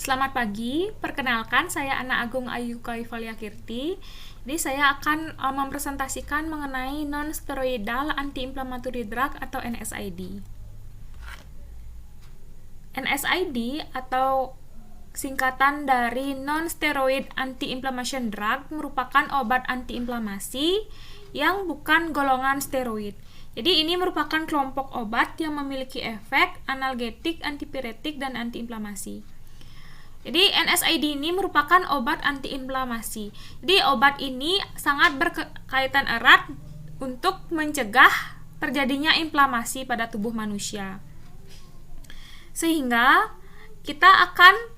Selamat pagi, perkenalkan saya Ana Agung Ayu Kaivalia Kirti. Jadi saya akan mempresentasikan mengenai non-steroidal anti-inflammatory drug atau NSAID. NSAID atau singkatan dari non-steroid anti-inflammation drug merupakan obat anti-inflamasi yang bukan golongan steroid. Jadi ini merupakan kelompok obat yang memiliki efek analgetik, antipiretik, dan antiinflamasi. Jadi NSAID ini merupakan obat antiinflamasi. Jadi obat ini sangat berkaitan erat untuk mencegah terjadinya inflamasi pada tubuh manusia. Sehingga kita akan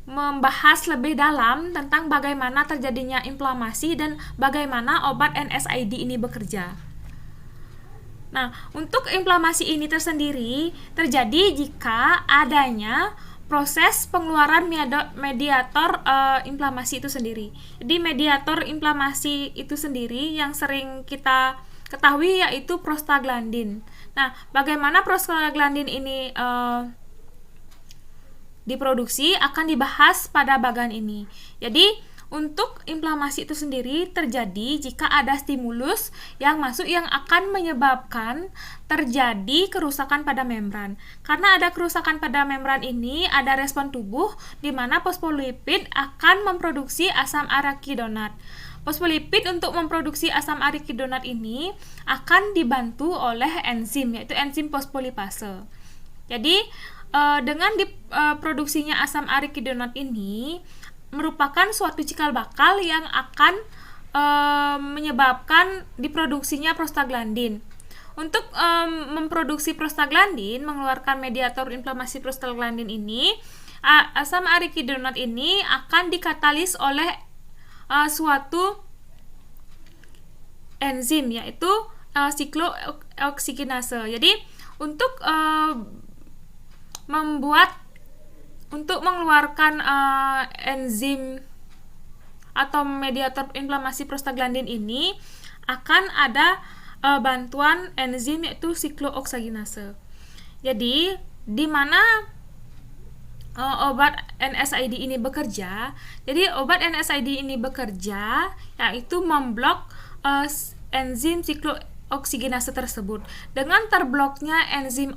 membahas lebih dalam tentang bagaimana terjadinya inflamasi dan bagaimana obat NSAID ini bekerja. Nah, untuk inflamasi ini tersendiri terjadi jika adanya proses pengeluaran mediator inflamasi itu sendiri. Jadi mediator inflamasi itu sendiri yang sering kita ketahui yaitu prostaglandin. Nah, bagaimana prostaglandin ini diproduksi akan dibahas pada bagian ini. Jadi untuk inflamasi itu sendiri terjadi jika ada stimulus yang masuk yang akan menyebabkan terjadi kerusakan pada membran. Karena ada kerusakan pada membran ini, ada respon tubuh di mana fosfolipid akan memproduksi asam arachidonat. Fosfolipid untuk memproduksi asam arachidonat ini akan dibantu oleh enzim, yaitu enzim fosfolipase. Jadi dengan diproduksinya asam arachidonat ini merupakan suatu cikal bakal yang akan menyebabkan diproduksinya prostaglandin. Untuk memproduksi prostaglandin, mengeluarkan mediator inflamasi prostaglandin ini, asam arachidonat ini akan dikatalis oleh suatu enzim, yaitu siklooksidinase. Jadi untuk mengeluarkan enzim atau mediator inflamasi prostaglandin ini akan ada bantuan enzim yaitu siklooksidinase. Jadi di mana obat NSAID ini bekerja? Jadi obat NSAID ini bekerja yaitu memblok enzim siklooksidinase tersebut. Dengan terbloknya enzim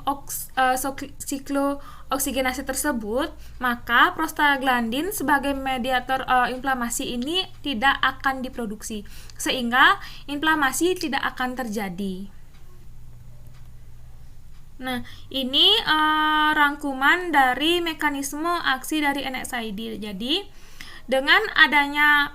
siklooksidinase tersebut, maka prostaglandin sebagai mediator inflamasi ini tidak akan diproduksi, sehingga inflamasi tidak akan terjadi. Nah, ini rangkuman dari mekanisme aksi dari NSAID. Jadi, dengan adanya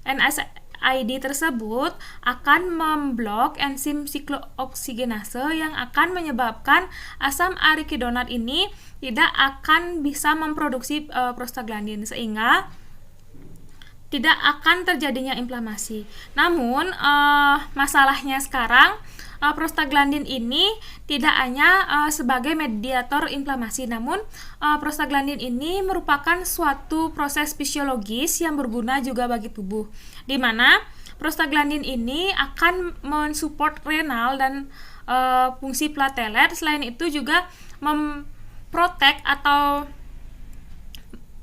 NSAID tersebut akan memblok enzim siklooksidinase yang akan menyebabkan asam arachidonat ini tidak akan bisa memproduksi prostaglandin, sehingga tidak akan terjadinya inflamasi. Namun masalahnya sekarang prostaglandin ini tidak hanya sebagai mediator inflamasi, namun prostaglandin ini merupakan suatu proses fisiologis yang berguna juga bagi tubuh, di mana prostaglandin ini akan mensupport renal dan fungsi platelet. Selain itu juga memprotek atau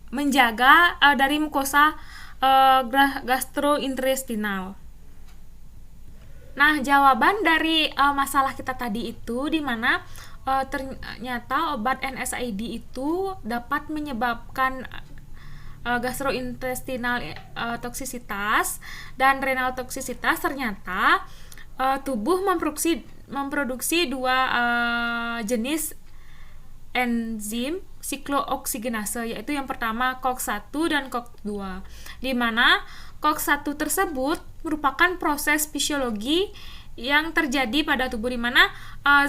menjaga dari mukosa gastrointestinal. Nah, jawaban dari masalah kita tadi itu di mana ternyata obat NSAID itu dapat menyebabkan gastrointestinal toksisitas dan renal toksisitas. Ternyata tubuh memproduksi dua jenis enzim siklooksidinase, yaitu yang pertama COX-1 dan COX-2, di mana COX-1 tersebut merupakan proses fisiologi yang terjadi pada tubuh, di mana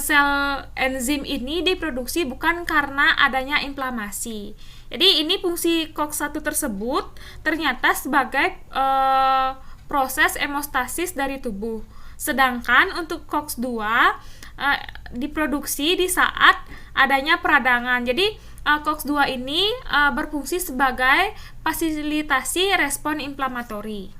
sel enzim ini diproduksi bukan karena adanya inflamasi. Jadi ini fungsi COX-1 tersebut ternyata sebagai proses hemostasis dari tubuh. Sedangkan untuk COX-2 diproduksi di saat adanya peradangan. Jadi COX-2 ini berfungsi sebagai fasilitasi respon inflamatori.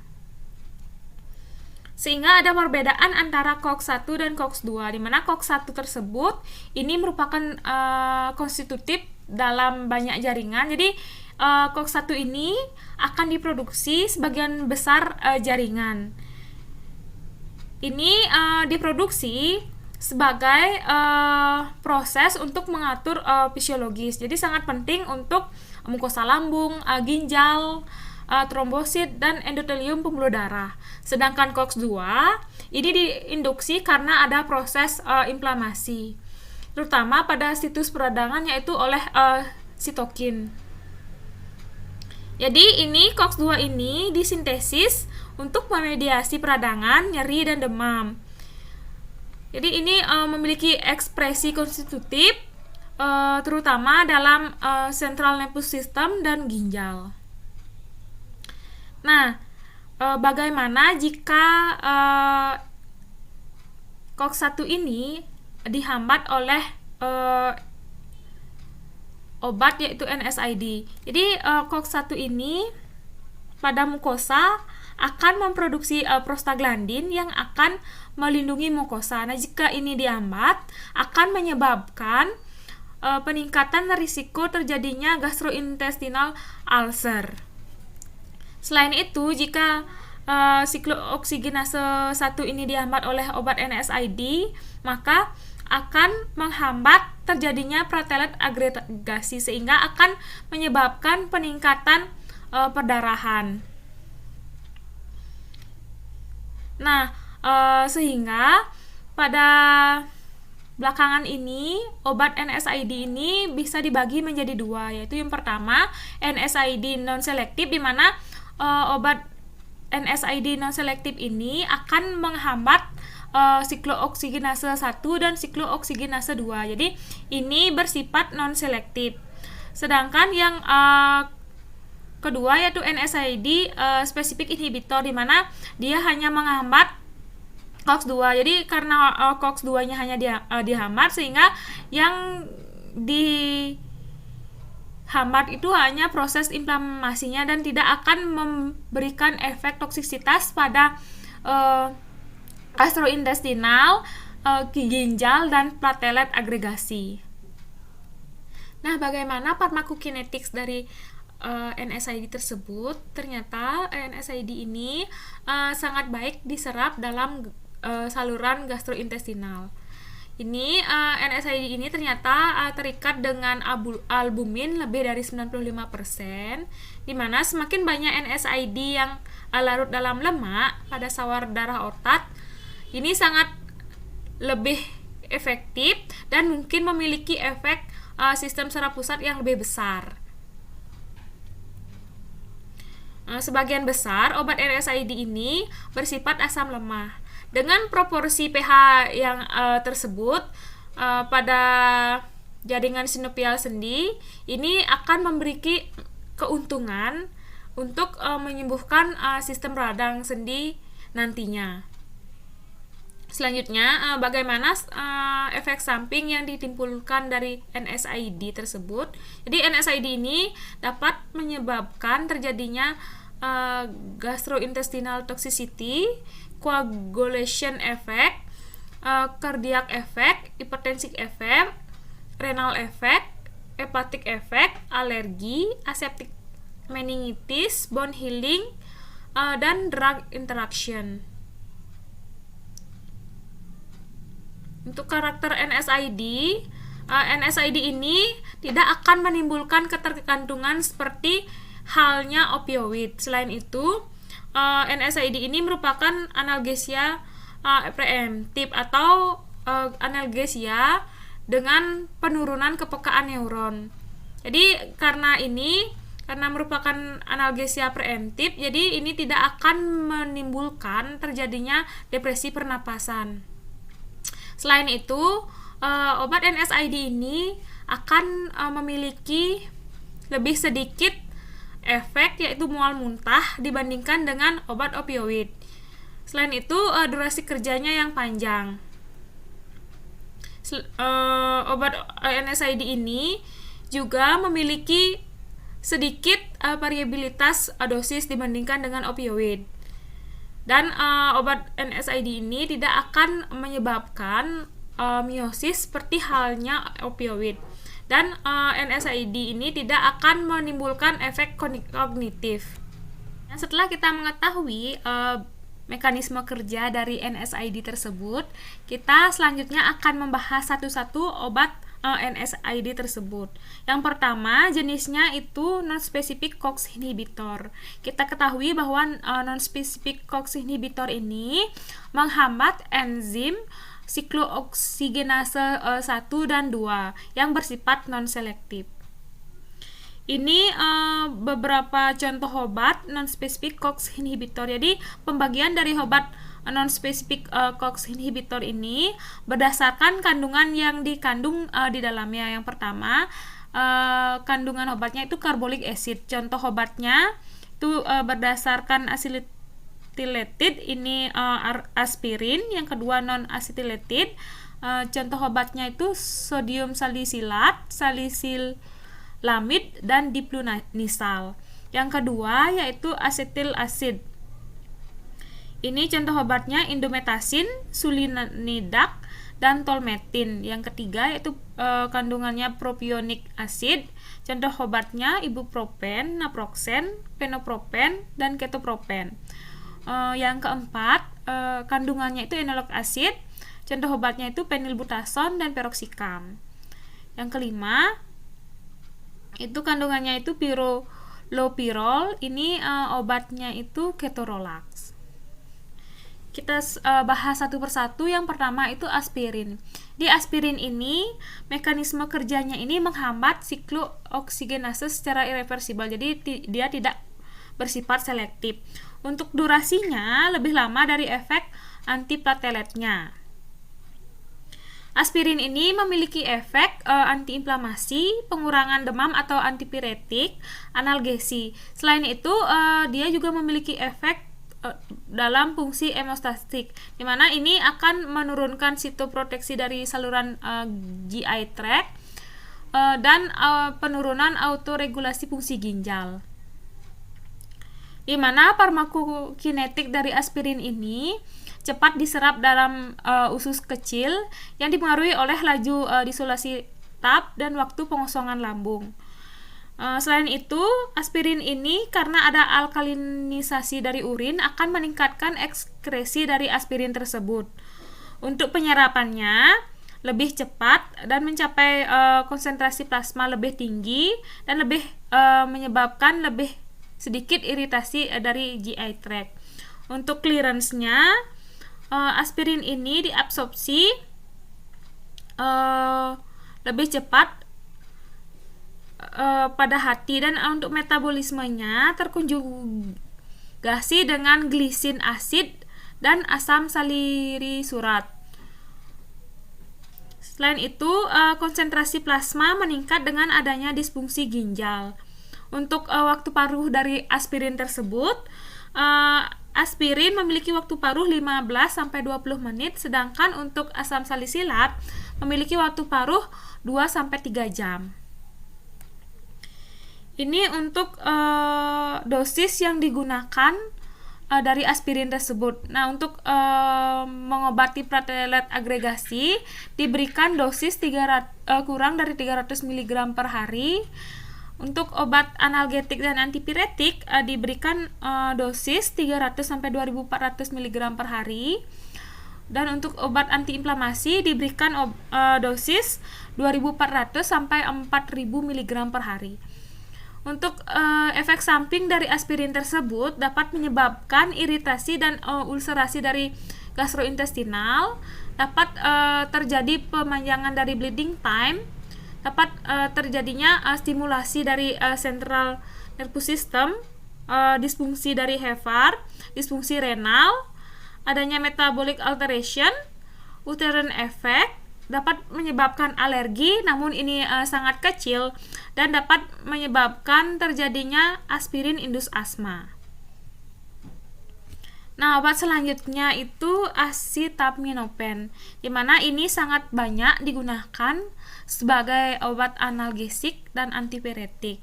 Sehingga ada perbedaan antara COX-1 dan COX-2, di mana COX-1 tersebut ini merupakan konstitutif dalam banyak jaringan. Jadi COX-1 ini akan diproduksi sebagian besar jaringan. Ini diproduksi sebagai proses untuk mengatur fisiologis. Jadi sangat penting untuk mukosa lambung, ginjal, trombosit, dan endotelium pembuluh darah. Sedangkan COX-2 ini diinduksi karena ada proses inflamasi, terutama pada situs peradangan, yaitu oleh sitokin. Jadi ini COX-2 ini disintesis untuk memediasi peradangan, nyeri, dan demam. Jadi ini memiliki ekspresi konstitutif terutama dalam central nervous system dan ginjal. Nah, bagaimana jika COX-1 ini dihambat oleh obat, yaitu NSAID. Jadi COX-1 ini pada mukosa akan memproduksi prostaglandin yang akan melindungi mukosa. Nah, jika ini dihambat akan menyebabkan peningkatan risiko terjadinya gastrointestinal ulcer. Selain itu, jika siklooksinase 1 ini dihambat oleh obat NSAID, maka akan menghambat terjadinya platelet agregasi, sehingga akan menyebabkan peningkatan perdarahan. Nah, sehingga pada belakangan ini obat NSAID ini bisa dibagi menjadi dua, yaitu yang pertama NSAID non-selektif, di mana obat NSAID non-selektif ini akan menghambat siklooksinase 1 dan siklooksinase 2. Jadi ini bersifat non-selektif. Sedangkan yang kedua yaitu NSAID spesifik inhibitor, di mana dia hanya menghambat COX-2. Jadi karena COX-2-nya hanya dihambat, sehingga yang dihambat itu hanya proses inflamasinya dan tidak akan memberikan efek toksisitas pada gastrointestinal, ginjal, dan platelet agregasi. Nah, bagaimana farmakokinetics dari NSAID tersebut? Ternyata NSAID ini sangat baik diserap dalam saluran gastrointestinal. Ini NSAID ini ternyata terikat dengan albumin lebih dari 95%, di mana semakin banyak NSAID yang larut dalam lemak pada sawar darah otak, ini sangat lebih efektif dan mungkin memiliki efek sistem saraf pusat yang lebih besar. Sebagian besar obat NSAID ini bersifat asam lemah. Dengan proporsi pH yang tersebut pada jaringan sinovial sendi, ini akan memberi keuntungan untuk menyembuhkan sistem radang sendi nantinya. Selanjutnya, bagaimana efek samping yang ditimbulkan dari NSAID tersebut? Jadi NSAID ini dapat menyebabkan terjadinya gastrointestinal toxicity, coagulation effect, cardiac effect, hypertensive effect, renal effect, hepatic effect, alergi, aseptic meningitis, bone healing, dan drug interaction. Untuk karakter NSAID, NSAID ini tidak akan menimbulkan ketergantungan seperti halnya opioid. Selain itu, NSAID ini merupakan analgesia preemptif atau analgesia dengan penurunan kepekaan neuron. Jadi karena merupakan analgesia preemptif, jadi ini tidak akan menimbulkan terjadinya depresi pernapasan. Selain itu, obat NSAID ini akan memiliki lebih sedikit efek, yaitu mual muntah, dibandingkan dengan obat opioid. Selain itu, durasi kerjanya yang panjang. Obat NSAID ini juga memiliki sedikit variabilitas dosis dibandingkan dengan opioid. Dan obat NSAID ini tidak akan menyebabkan miosis seperti halnya opioid. Dan NSAID ini tidak akan menimbulkan efek kognitif. Nah, setelah kita mengetahui mekanisme kerja dari NSAID tersebut, kita selanjutnya akan membahas satu-satu obat NSAID tersebut. Yang pertama, jenisnya itu non-specific COX inhibitor. Kita ketahui bahwa non-specific COX inhibitor ini menghambat enzim siklooksigenase 1 dan 2 yang bersifat non-selektif. Ini beberapa contoh obat non-specific COX inhibitor. Jadi pembagian dari obat non-specific COX inhibitor ini berdasarkan kandungan yang dikandung di dalamnya. Yang pertama, kandungan obatnya itu carbolic acid. Contoh obatnya itu berdasarkan acetylated, ini aspirin. Yang kedua non acetylated, contoh obatnya itu sodium salisilat, salisilamid, dan diflunisal. Yang kedua yaitu acetyl acid. Ini contoh obatnya indomethacin, sulinidak, dan tolmetin. Yang ketiga yaitu kandungannya propionic acid. Contoh obatnya ibuprofen, naproxen, fenoprofen, dan ketoprofen. Yang keempat, kandungannya itu enolok acid. Contoh obatnya itu penilbutason dan peroxicam. Yang kelima, itu kandungannya itu pyrrolopyrrol. Ini obatnya itu ketorolax. Kita bahas satu persatu. Yang pertama itu aspirin. Di aspirin ini mekanisme kerjanya ini menghambat siklooksigenase secara irreversibel. Jadi dia tidak bersifat selektif. Untuk durasinya lebih lama dari efek antiplateletnya. Aspirin ini memiliki efek antiinflamasi, pengurangan demam atau antipiretik, analgesi. Selain itu, dia juga memiliki efek dalam fungsi hemostatik, di mana ini akan menurunkan sitoproteksi dari saluran GI tract dan penurunan autoregulasi fungsi ginjal. Di mana farmakokinetik dari aspirin ini cepat diserap dalam usus kecil yang dipengaruhi oleh laju disolasi tap dan waktu pengosongan lambung. Selain itu, aspirin ini karena ada alkalinisasi dari urin akan meningkatkan ekskresi dari aspirin tersebut. Untuk penyerapannya lebih cepat dan mencapai konsentrasi plasma lebih tinggi dan lebih menyebabkan lebih sedikit iritasi dari GI tract. Untuk clearance-nya, aspirin ini diabsorpsi lebih cepat pada hati, dan untuk metabolismenya terkonjugasi dengan glisin asid dan asam salirisurat. Selain itu, konsentrasi plasma meningkat dengan adanya disfungsi ginjal. Untuk waktu paruh dari aspirin tersebut, aspirin memiliki waktu paruh 15-20 menit, sedangkan untuk asam salisilat memiliki waktu paruh 2-3 jam. Ini untuk dosis yang digunakan dari aspirin tersebut. Nah, untuk mengobati platelet agregasi diberikan dosis kurang dari 300 mg per hari. Untuk obat analgetik dan antipiretik diberikan dosis 300-2400 mg per hari. Dan untuk obat antiinflamasi diberikan dosis 2400-4000 mg per hari. Untuk efek samping dari aspirin tersebut dapat menyebabkan iritasi dan ulcerasi dari gastrointestinal, dapat terjadi pemanjangan dari bleeding time, dapat terjadinya stimulasi dari central nervous system, disfungsi dari HEFAR, disfungsi renal, adanya metabolic alteration, uterine effect, dapat menyebabkan alergi, namun ini sangat kecil, dan dapat menyebabkan terjadinya aspirin indus asma. Nah, obat selanjutnya itu acetaminophen, di mana ini sangat banyak digunakan sebagai obat analgesik dan antipiretik.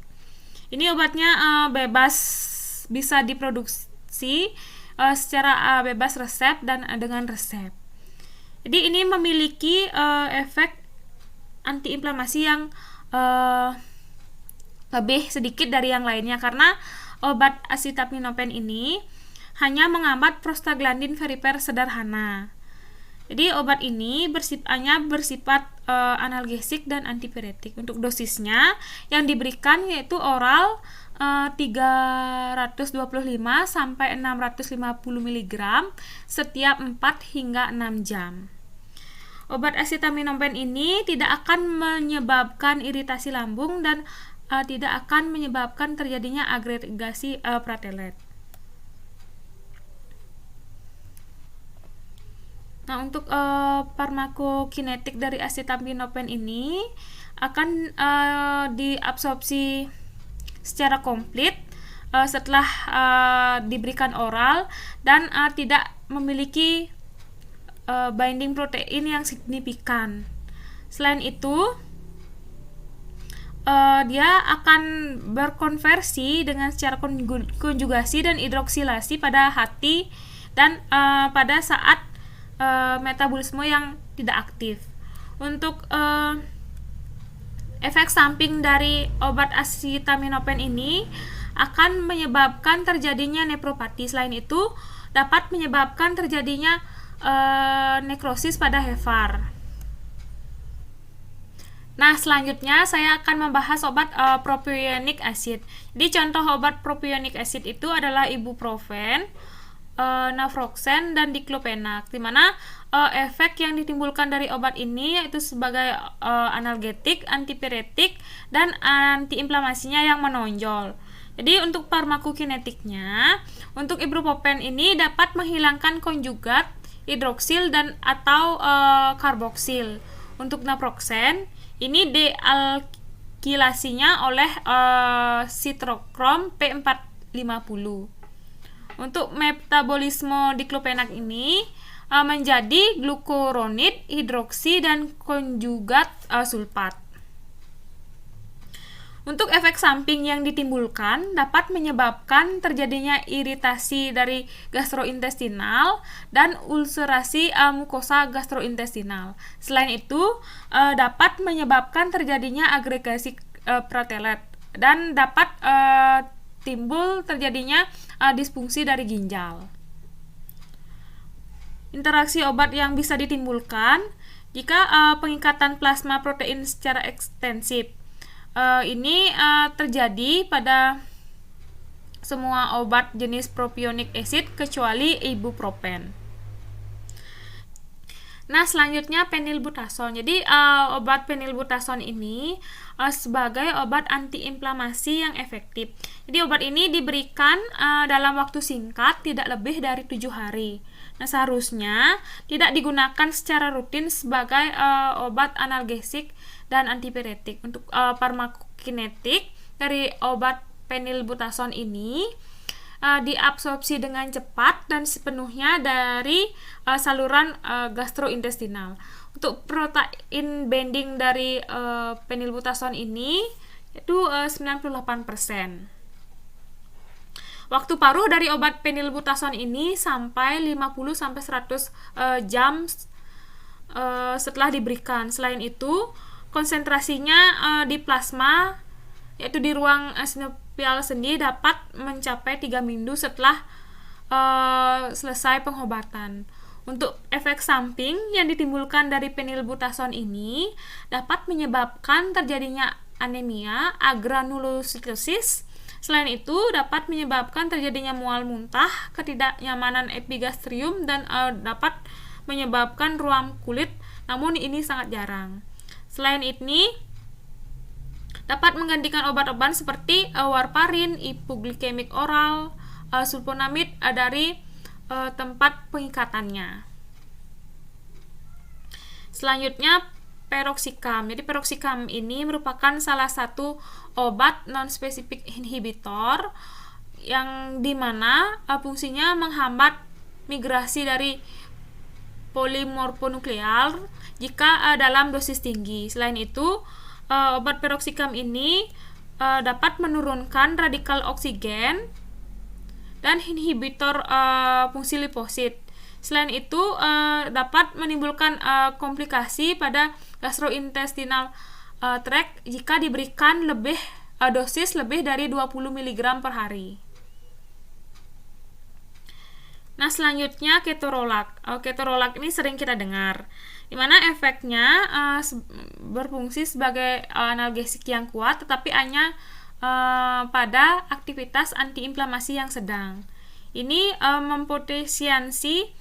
Ini obatnya bebas bisa diproduksi secara bebas resep dan dengan resep. Jadi ini memiliki efek antiinflamasi yang lebih sedikit dari yang lainnya karena obat acetaminophen ini hanya menghambat prostaglandin perifer sederhana. Jadi obat ini hanya bersifat analgesik dan antipiretik. Untuk dosisnya yang diberikan yaitu oral 325 sampai 650 mg setiap 4 hingga 6 jam. Obat acetaminophen ini tidak akan menyebabkan iritasi lambung dan tidak akan menyebabkan terjadinya agregasi platelet. Nah, untuk farmakokinetik dari acetaminophen ini akan diabsorpsi secara komplit setelah diberikan oral dan tidak memiliki binding protein yang signifikan. Selain itu, dia akan berkonversi dengan secara konjugasi dan hidroksilasi pada hati dan pada saat metabolisme yang tidak aktif. Untuk efek samping dari obat acetaminophen ini akan menyebabkan terjadinya nefropati. Selain itu, dapat menyebabkan terjadinya nekrosis pada hefar. Nah, selanjutnya saya akan membahas obat propionic acid. Jadi contoh obat propionic acid itu adalah ibuprofen, naproxen, dan diclofenac, di mana efek yang ditimbulkan dari obat ini yaitu sebagai analgetik, antipiretik, dan antiinflamasinya yang menonjol. Jadi untuk farmakokinetiknya, untuk ibuprofen ini dapat menghilangkan konjugat hidroksil dan atau karboksil. Untuk naproxen ini dealkilasinya oleh sitrokrom P450. Untuk metabolisme diclofenac ini menjadi glukuronid, hidroksi, dan konjugat sulfat. Untuk efek samping yang ditimbulkan dapat menyebabkan terjadinya iritasi dari gastrointestinal dan ulcerasi mukosa gastrointestinal. Selain itu, dapat menyebabkan terjadinya agregasi platelet dan dapat timbul terjadinya disfungsi dari ginjal. Interaksi obat yang bisa ditimbulkan jika pengikatan plasma protein secara ekstensif. Ini terjadi pada semua obat jenis propionic acid kecuali ibuprofen. Nah, selanjutnya phenylbutazone. Jadi obat phenylbutazone ini sebagai obat antiinflamasi yang efektif. Jadi obat ini diberikan dalam waktu singkat, tidak lebih dari 7 hari. Nah, seharusnya tidak digunakan secara rutin sebagai obat analgesik dan antipiretik. Untuk farmakokinetik dari obat phenylbutazone ini diabsorpsi dengan cepat dan sepenuhnya dari saluran gastrointestinal. Untuk protein binding dari phenylbutazone ini itu 98%. Waktu paruh dari obat phenylbutazone ini sampai 50-100 jam setelah diberikan. Selain itu, konsentrasinya di plasma yaitu di ruang sinovial sendi dapat mencapai 3 minggu setelah selesai pengobatan. Untuk efek samping yang ditimbulkan dari phenylbutazone ini dapat menyebabkan terjadinya anemia, agranulositosis. Selain itu, dapat menyebabkan terjadinya mual muntah, ketidaknyamanan epigastrium, dan dapat menyebabkan ruam kulit, namun ini sangat jarang. Selain ini, dapat menggantikan obat-obatan seperti warfarin, hipoglikemik oral, sulfonamid dari tempat pengikatannya. Selanjutnya, peroxicam. Jadi peroxicam ini merupakan salah satu obat non-spesifik inhibitor yang dimana fungsinya menghambat migrasi dari polimorfonuklear jika dalam dosis tinggi. Selain itu, obat peroxicam ini dapat menurunkan radikal oksigen dan inhibitor fungsi liposit. Selain itu dapat menimbulkan komplikasi pada gastrointestinal tract jika diberikan dosis lebih dari 20 mg per hari. Nah, selanjutnya ketorolak. Ketorolak ini sering kita dengar, di mana efeknya berfungsi sebagai analgesik yang kuat, tetapi hanya pada aktivitas antiinflamasi yang sedang. Ini mempotensiasi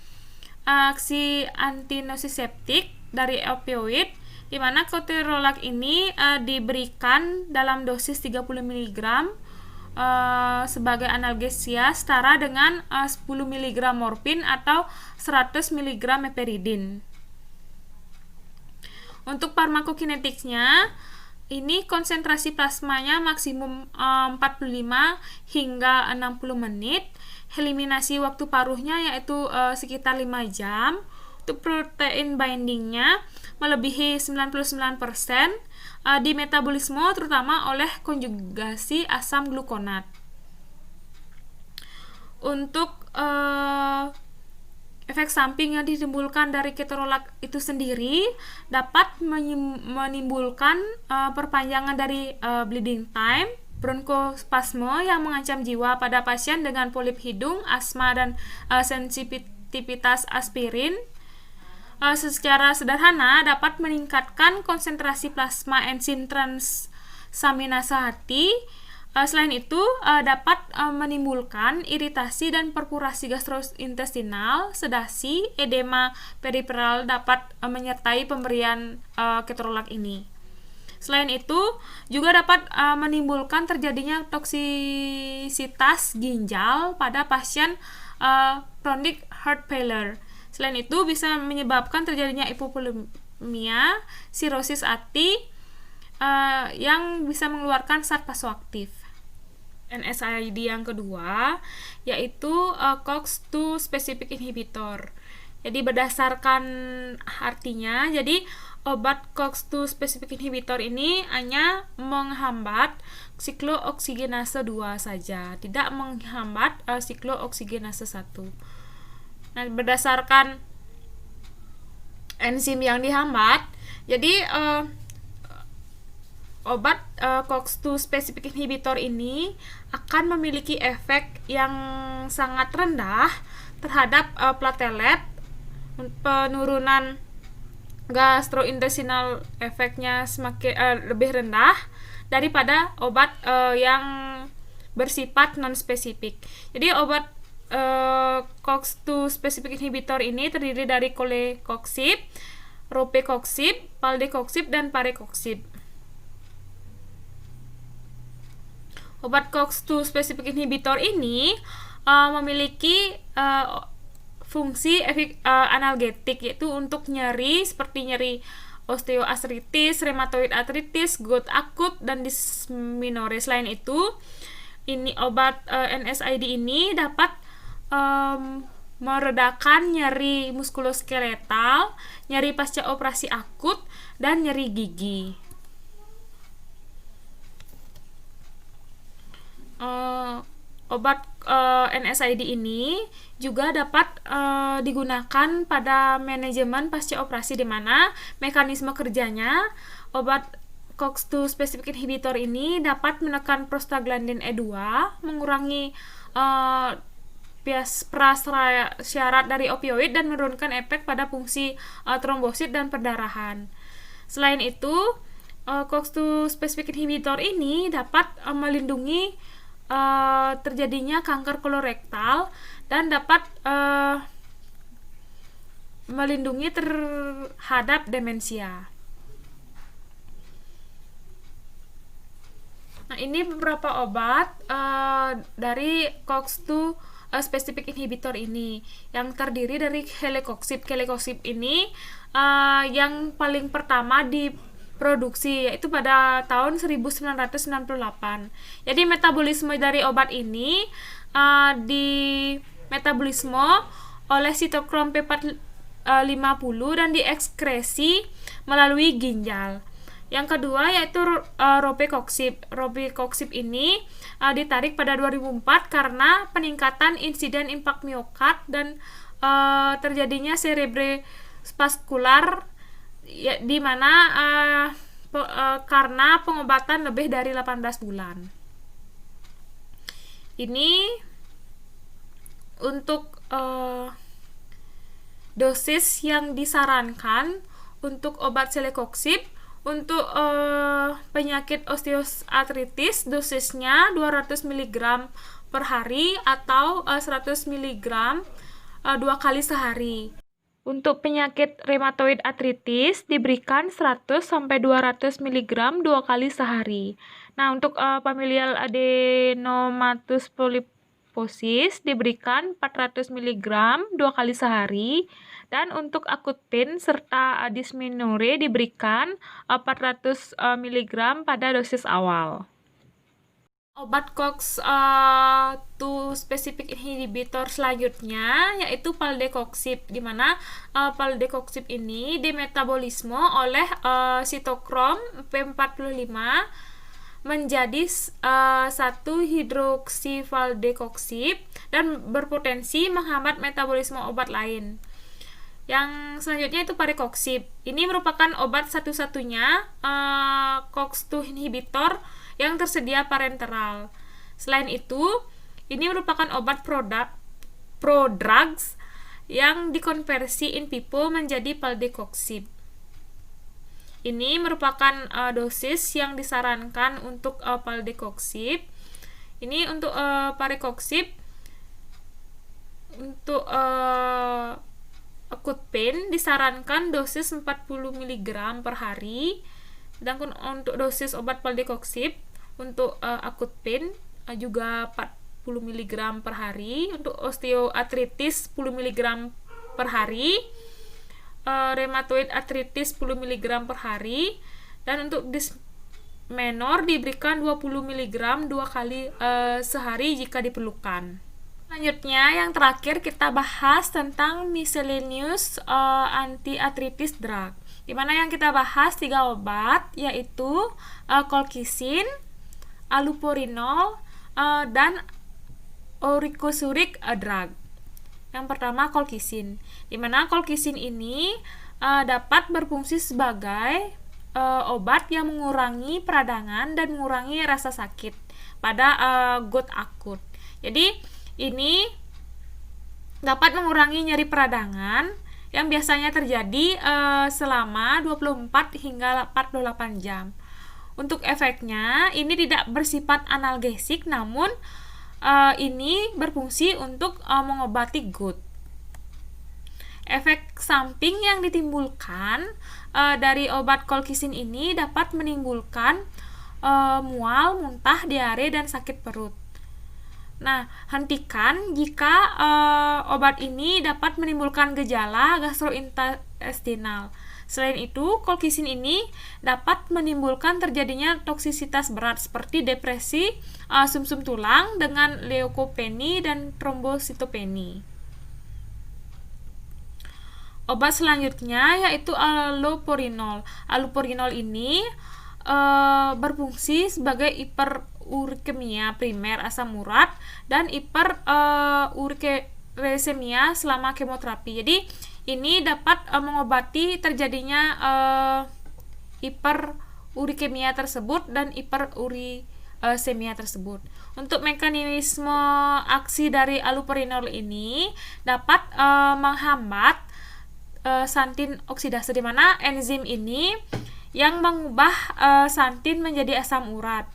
aksi antinosiseptik dari opioid, di mana ketorolak ini diberikan dalam dosis 30 mg sebagai analgesia setara dengan 10 mg morfin atau 100 mg meperidin. Untuk farmakokinetiknya, ini konsentrasi plasmanya maksimum 45 hingga 60 menit. Eliminasi waktu paruhnya yaitu sekitar 5 jam. Untuk protein bindingnya melebihi 99% di metabolisme terutama oleh konjugasi asam glukonat. Untuk efek samping yang ditimbulkan dari ketorolak itu sendiri dapat menimbulkan perpanjangan dari bleeding time, bronkospasme yang mengancam jiwa pada pasien dengan polip hidung, asma, dan sensitivitas aspirin. Secara sederhana dapat meningkatkan konsentrasi plasma enzim transaminasa hati. Selain itu dapat menimbulkan iritasi dan perforasi gastrointestinal, sedasi, edema periferal dapat menyertai pemberian ketorolak ini. Selain itu juga dapat menimbulkan terjadinya toksisitas ginjal pada pasien chronic heart failure. Selain itu bisa menyebabkan terjadinya hipovolemia, sirosis hati yang bisa mengeluarkan zat vasoaktif. NSAID yang kedua yaitu COX-2 specific inhibitor. Jadi berdasarkan artinya, jadi obat COX-2 specific inhibitor ini hanya menghambat siklooksigenase 2 saja, tidak menghambat siklooksigenase 1. Nah, berdasarkan enzim yang dihambat, jadi obat COX-2 specific inhibitor ini akan memiliki efek yang sangat rendah terhadap platelet, penurunan gastrointestinal efeknya semakin lebih rendah daripada obat yang bersifat non-spesifik. Jadi obat COX-2 specific inhibitor ini terdiri dari colecoxib, ropecoxib, valdecoxib, dan parecoxib. Obat COX-2 specific inhibitor ini memiliki fungsi analgetik, yaitu untuk nyeri seperti nyeri osteoartritis, rheumatoid arthritis, gout akut, dan dysmenorrhea. Selain itu, ini obat NSAID ini dapat meredakan nyeri muskuloskeletal, nyeri pasca operasi akut, dan nyeri gigi. Obat NSAID ini juga dapat digunakan pada manajemen pasca operasi, di mana mekanisme kerjanya obat COX-2 specific inhibitor ini dapat menekan prostaglandin E2, mengurangi prasyarat dari opioid, dan menurunkan efek pada fungsi trombosit dan perdarahan. Selain itu, COX-2 specific inhibitor ini dapat melindungi terjadinya kanker kolorektal dan dapat melindungi terhadap demensia. Nah, ini beberapa obat dari COX-2 specific inhibitor ini yang terdiri dari colecoxib. Colecoxib ini yang paling pertama diproduksi yaitu pada tahun 1998. Jadi metabolisme dari obat ini di metabolisme oleh sitokrom P450 dan diekskresi melalui ginjal. Yang kedua yaitu robecoxib. Robecoxib ini ditarik pada 2004 karena peningkatan insiden impak miokard dan terjadinya cerebrovaskular di mana karena pengobatan lebih dari 18 bulan. Ini untuk dosis yang disarankan untuk obat celecoxib. Untuk penyakit osteoartritis dosisnya 200 mg per hari atau 100 mg 2 kali sehari. Untuk penyakit rheumatoid arthritis diberikan 100 sampai 200 mg 2 kali sehari. Nah, untuk familial adenomatous polyposis diberikan 400 mg 2 kali sehari. Dan untuk akut pain serta dysmenorrhea diberikan 400 mg pada dosis awal. Obat COX-2 specific inhibitor selanjutnya yaitu valdecoxib, di mana valdecoxib ini dimetabolisme oleh sitokrom P45 menjadi 1-hidroksivaldecoxib dan berpotensi menghambat metabolisme obat lain. Yang selanjutnya itu parecoxib. Ini merupakan obat satu-satunya COX-2 inhibitor yang tersedia parenteral. Selain itu, ini merupakan obat prodrugs yang dikonversi in vivo menjadi valdecoxib. Ini merupakan dosis yang disarankan untuk valdecoxib. Ini untuk parecoxib untuk akut pain disarankan dosis 40 mg per hari. Sedangkan untuk dosis obat valdecoxib untuk akut pain juga 40 mg per hari. Untuk osteoartritis 10 mg per hari. Rheumatoid arthritis 10 mg per hari. Dan untuk dysmenor diberikan 20 mg 2 kali sehari jika diperlukan. Selanjutnya, yang terakhir kita bahas tentang miscellaneous anti-arthritis drug, di mana yang kita bahas 3 obat, yaitu colchicine, allopurinol, dan uricosuric drug. Yang pertama, colchicine, di mana colchicine ini dapat berfungsi sebagai obat yang mengurangi peradangan dan mengurangi rasa sakit pada gout akut. Jadi ini dapat mengurangi nyeri peradangan yang biasanya terjadi selama 24 hingga 48 jam. Untuk efeknya, ini tidak bersifat analgesik, namun ini berfungsi untuk mengobati gout. Efek samping yang ditimbulkan dari obat colchicine ini dapat menimbulkan mual, muntah, diare, dan sakit perut. Nah, hentikan jika obat ini dapat menimbulkan gejala gastrointestinal. Selain itu, colchicine ini dapat menimbulkan terjadinya toksisitas berat seperti depresi sumsum tulang dengan leukopeni dan trombositopeni. Obat selanjutnya yaitu allopurinol. Allopurinol ini berfungsi sebagai hiperurikemia primer asam urat dan hiperurikesemia selama kemoterapi. Jadi ini dapat mengobati terjadinya hiperurikemia tersebut dan hiperurisemia tersebut. Untuk mekanisme aksi dari allopurinol ini dapat menghambat santin oksidase, di mana enzim ini yang mengubah santin menjadi asam urat.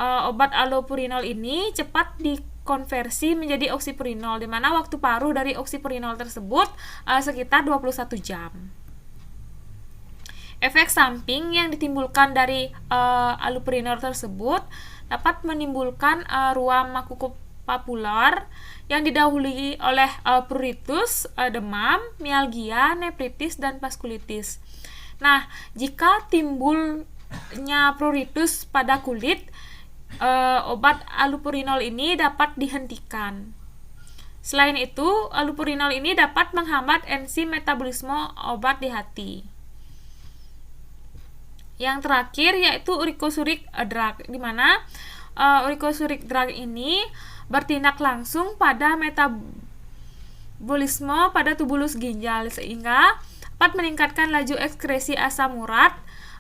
Obat allopurinol ini cepat dikonversi menjadi oksipurinol, di mana waktu paruh dari oksipurinol tersebut sekitar 21 jam. Efek samping yang ditimbulkan dari allopurinol tersebut dapat menimbulkan ruam makulopapular yang didahului oleh pruritus, demam, mialgia, nefritis, dan vaskulitis. Nah, jika timbulnya pruritus pada kulit, obat allopurinol ini dapat dihentikan. Selain itu, allopurinol ini dapat menghambat enzim metabolisme obat di hati. Yang terakhir yaitu uricosuric drug, di mana uricosuric drug ini bertindak langsung pada metabolisme pada tubulus ginjal sehingga dapat meningkatkan laju ekskresi asam urat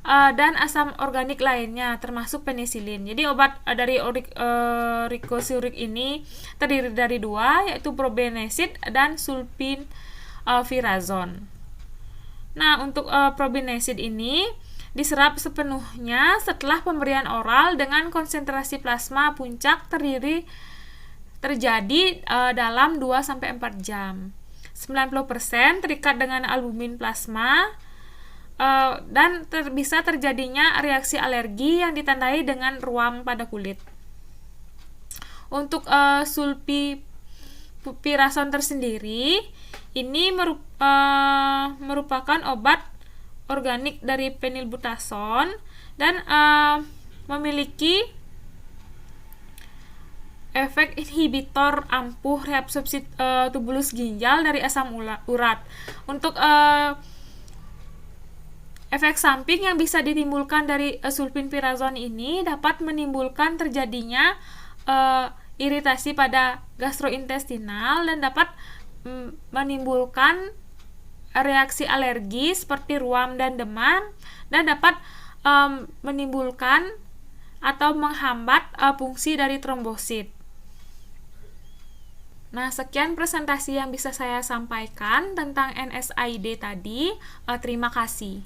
dan asam organik lainnya termasuk penisilin. Jadi obat dari uricosuric ini terdiri dari dua, yaitu probenecid dan sulfenvirazon. Nah, untuk probenecid ini diserap sepenuhnya setelah pemberian oral dengan konsentrasi plasma puncak terjadi dalam 2-4 jam. 90% terikat dengan albumin plasma dan bisa terjadinya reaksi alergi yang ditandai dengan ruam pada kulit. Untuk sulfenvirazon tersendiri, ini merupakan obat organik dari penilbutason dan memiliki efek inhibitor ampuh reabsorpsi tubulus ginjal dari asam urat. Untuk efek samping yang bisa ditimbulkan dari sulfenvirazon ini dapat menimbulkan terjadinya iritasi pada gastrointestinal dan dapat menimbulkan reaksi alergi seperti ruam dan demam, dan dapat menimbulkan atau menghambat fungsi dari trombosit. Nah, sekian presentasi yang bisa saya sampaikan tentang NSAID tadi. Terima kasih.